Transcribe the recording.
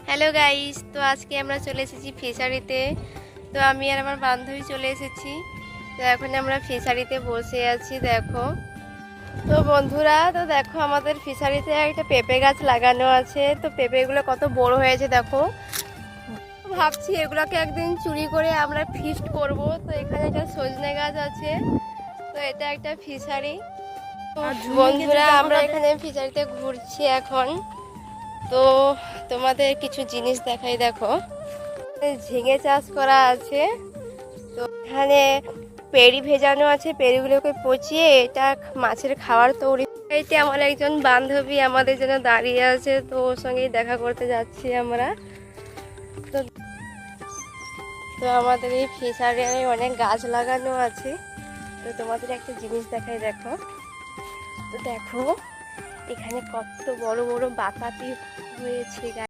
Hello guys, তো আজকে আমরা চলে এসেছি ফিশারিতে। তো আমি আর আমার বান্ধবী চলে এসেছি। তো এখন আমরা ফিশারিতে বসে আছি, দেখো। তো বন্ধুরা, তো দেখো আমাদের ফিশারিতে একটা পেঁপে গাছ লাগানো আছে। তো পেঁপেগুলো কত বড় হয়েছে দেখো। ভাবছি এগুলোকে একদিন চুরি করে আমরা ফিস্ট করব। তো এখানে একটা সজনে গাছ আছে। তো এটা একটা ফিশারি। তো বন্ধুরা, আমরা এখানে ফিশারিতে ঘুরছি এখন। তো তোমাদের কিছু জিনিস দেখাই, দেখো। ঝিঙে চাষ করা আছে। তো এখানে পেরি ভেজানো আছে, পেরিগুলোকে পচিয়ে এটা মাছের খাবার তৈরি। এইতে আমার একজন বান্ধবী আমাদের জন্য দাঁড়িয়ে আছে, তো ওর সঙ্গেই দেখা করতে যাচ্ছি আমরা। তো তো আমাদের এই ফিশারে অনেক গাছ লাগানো আছে। তো তোমাদের একটা জিনিস দেখাই, দেখো। তো দেখো এখানে কত বড় বড় বাতাবি হয়েছে।